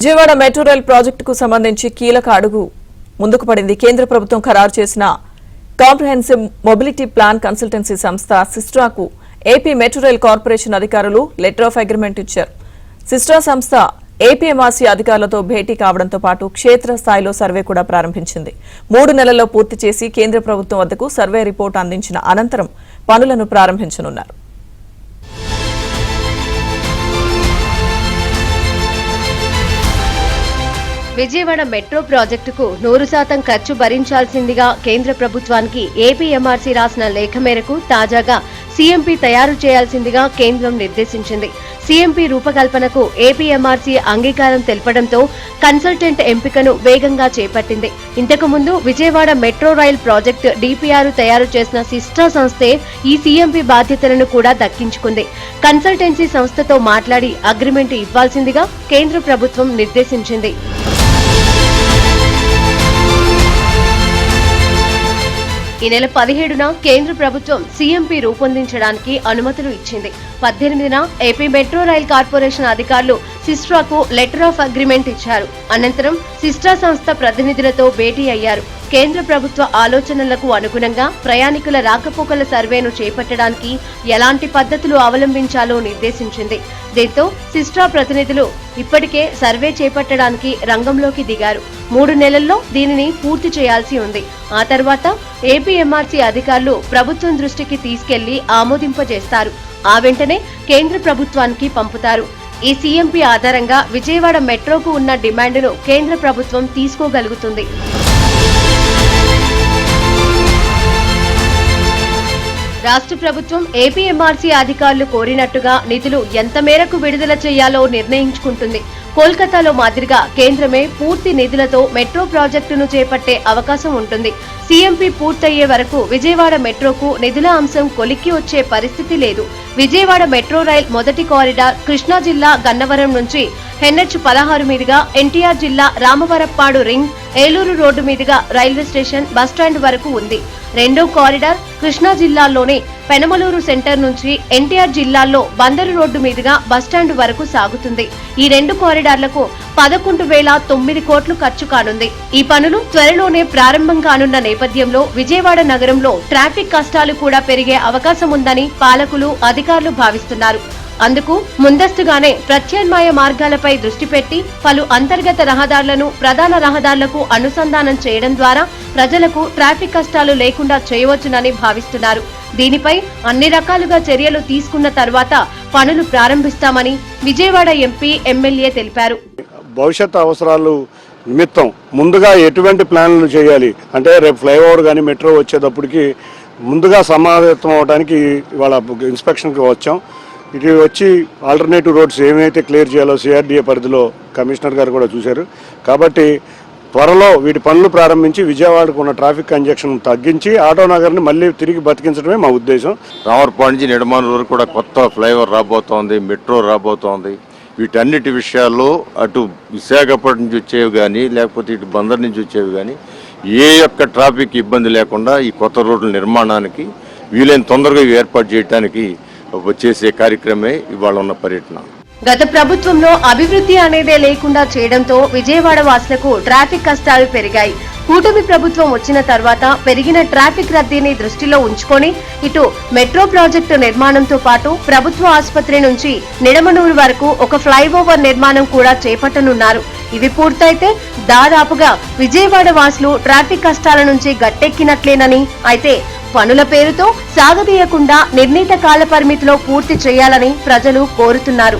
Vijayawada metro rail ప్రాజెక్టుకు సంబంధించి కీలక అడుగు ముందుకు పడింది. కేంద్ర ప్రభుత్వం ఖరారు చేసిన కాంప్రహెన్సివ్ మొబిలిటీ ప్లాన్ కన్సల్టెన్సీ సంస్థ సిస్ట్రాకు ఏపీ మెట్రో రైల్ కార్పొరేషన్ అధికారులు లెటర్ ఆఫ్ అగ్రిమెంట్ ఇచ్చారు. సిస్ట్రా సంస్థ ఏపీఎంఆర్సీ అధికారులతో భేటీ కావడంతో పాటు క్షేత్రస్థాయిలో సర్వే కూడా ప్రారంభించింది. 3 నెలల్లో పూర్తి చేసి కేంద్ర ప్రభుత్వం వద్దకు సర్వే రిపోర్టు అందించిన అనంతరం పనులను ప్రారంభించనున్నారు. విజయవాడ మెట్రో ప్రాజెక్టుకు 100% ఖర్చు భరించాల్సిందిగా కేంద్ర ప్రభుత్వానికి ఏపీఎంఆర్సీ రాసిన లేఖ మేరకు తాజాగా సీఎంపీ తయారు చేయాల్సిందిగా కేంద్రం నిర్దేశించింది. సీఎంపీ రూపకల్పనకు ఏపీఎంఆర్సీ అంగీకారం తెలపడంతో కన్సల్టెంట్ ఎంపికను వేగంగా చేపట్టింది. ఇంతకు ముందు Vijayawada metro rail project DPR తయారు చేసిన సిస్ట్రా సంస్థే ఈ సీఎంపీ బాధ్యతలను కూడా దక్కించుకుంది. కన్సల్టెన్సీ సంస్థతో మాట్లాడి అగ్రిమెంట్ ఇవ్వాల్సిందిగా కేంద్ర ప్రభుత్వం నిర్దేశించింది. ఈ నెల 17న కేంద్ర ప్రభుత్వం సీఎంపీ రూపొందించడానికి అనుమతులు ఇచ్చింది. 18న ఏపీ మెట్రో రైల్ కార్పొరేషన్ అధికారులు సిస్ట్రాకు లెటర్ ఆఫ్ అగ్రిమెంట్ ఇచ్చారు. అనంతరం సిస్ట్రా సంస్థ ప్రతినిధులతో భేటీ అయ్యారు. కేంద్ర ప్రభుత్వ ఆలోచనలకు అనుగుణంగా ప్రయాణికుల రాకపోకల సర్వేను చేపట్టడానికి ఎలాంటి పద్ధతులు అవలంబించాలో నిర్దేశించింది. దీంతో సిస్ట్రా ప్రతినిధులు ఇప్పటికే సర్వే చేపట్టడానికి రంగంలోకి దిగారు. 3 నెలల్లో దీనిని పూర్తి చేయాల్సి ఉంది. ఆ తర్వాత ఏపీఎంఆర్సీ అధికారులు ప్రభుత్వం దృష్టికి తీసుకెళ్లి ఆమోదింపజేస్తారు. ఆ వెంటనే కేంద్ర ప్రభుత్వానికి పంపుతారు. ఈ సీఎంపీ ఆధారంగా విజయవాడ మెట్రోకు ఉన్న డిమాండ్ను కేంద్ర ప్రభుత్వం తీసుకోగలుగుతుంది. రాష్ట్ర ప్రభుత్వం ఏపీఎంఆర్సీ అధికారులు కోరినట్టుగా నిధులు ఎంత మేరకు విడుదల చేయాలో నిర్ణయించుకుంటుంది. కోల్కతాలో మాదిరిగా కేంద్రమే పూర్తి నిధులతో మెట్రో ప్రాజెక్టును చేపట్టే అవకాశం ఉంటుంది. సీఎంపీ పూర్తయ్యే వరకు విజయవాడ మెట్రోకు నిధుల అంశం కొలిక్కి వచ్చే పరిస్థితి లేదు. విజయవాడ మెట్రో రైల్ మొదటి కారిడార్ కృష్ణా జిల్లా గన్నవరం నుంచి NH-16 మీదుగా ఎన్టీఆర్ జిల్లా రామవరప్పాడు రింగ్, ఏలూరు రోడ్డు మీదుగా రైల్వే స్టేషన్, బస్టాండ్ వరకు ఉంది. రెండో కారిడార్ కృష్ణా జిల్లాలోని పెనమలూరు సెంటర్ నుంచి ఎన్టీఆర్ జిల్లాలో బందరు రోడ్డు మీదుగా బస్టాండ్ వరకు సాగుతుంది. ఈ 2 కారిడార్లకు 11,009 కోట్లు ఖర్చు కానుంది. ఈ పనులు త్వరలోనే ప్రారంభం కానున్న నేపథ్యంలో విజయవాడ నగరంలో ట్రాఫిక్ కష్టాలు కూడా పెరిగే అవకాశం ఉందని పాలకులు, అధికారులు భావిస్తున్నారు. అందుకు ముందస్తుగానే ప్రత్యామ్నాయ మార్గాలపై దృష్టి పెట్టి పలు అంతర్గత రహదారులను ప్రధాన రహదారులకు అనుసంధానం చేయడం ద్వారా ప్రజలకు ట్రాఫిక్ కష్టాలు లేకుండా చేయవచ్చునని భావిస్తున్నారు. దీనిపై అన్ని రకాలుగా చర్యలు తీసుకున్న తర్వాత పనులు ప్రారంభిస్తామని విజయవాడ ఎంపీ, ఎమ్మెల్యే తెలిపారు. భవిష్యత్ అవసరాలు నిమిత్తం ముందుగా ఎటువంటి ప్లాన్లు చేయాలి అంటే రేపు ఫ్లైఓవర్ కానీ మెట్రో వచ్చేటప్పటికి ముందుగా సమావేశం అవడానికి ఇవాళ ఇన్స్పెక్షన్కి వచ్చాం. ఇటు వచ్చి ఆల్టర్నేటివ్ రోడ్స్ ఏమైతే క్లియర్ చేయాలో సిఆర్డీఏ పరిధిలో కమిషనర్ గారు కూడా చూశారు. కాబట్టి త్వరలో వీటి పనులు ప్రారంభించి విజయవాడకు ఉన్న ట్రాఫిక్ కంజక్షన్ తగ్గించి ఆటో నగర్ని మళ్ళీ తిరిగి బతికించడమే మా ఉద్దేశం. రామవరపాడు నుంచి నిడమాను వరకు కూడా కొత్త ఫ్లైఓవర్ రాబోతోంది, మెట్రో రాబోతోంది. వీటన్నిటి విషయాల్లో అటు విశాఖపట్నం నుంచి వచ్చేవి కానీ లేకపోతే ఇటు బందర్ నుంచి వచ్చేవి కానీ ఏ యొక్క ట్రాఫిక్ ఇబ్బంది లేకుండా ఈ కొత్త రోడ్ల నిర్మాణానికి వీలైన తొందరగా ఏర్పాటు చేయడానికి చేసే కార్యక్రమే ఇవాళ ఉన్న పర్యటన. గత ప్రభుత్వంలో అభివృద్ధి అనేదే లేకుండా చేయడంతో విజయవాడ వాసులకు ట్రాఫిక్ కష్టాలు పెరిగాయి. కూటమి ప్రభుత్వం వచ్చిన తర్వాత పెరిగిన ట్రాఫిక్ రద్దీని దృష్టిలో ఉంచుకొని ఇటు మెట్రో ప్రాజెక్టు నిర్మాణంతో పాటు ప్రభుత్వ ఆసుపత్రి నుంచి నిడమనూరు వరకు ఒక ఫ్లైఓవర్ నిర్మాణం కూడా చేపట్టనున్నారు. ఇవి పూర్తయితే దాదాపుగా విజయవాడ వాసులు ట్రాఫిక్ కష్టాల నుంచి గట్టెక్కినట్లేనని, అయితే పనుల పేరుతో సాగదీయకుండా నిర్ణీత కాల పరిమితిలో పూర్తి చేయాలని ప్రజలు కోరుతున్నారు.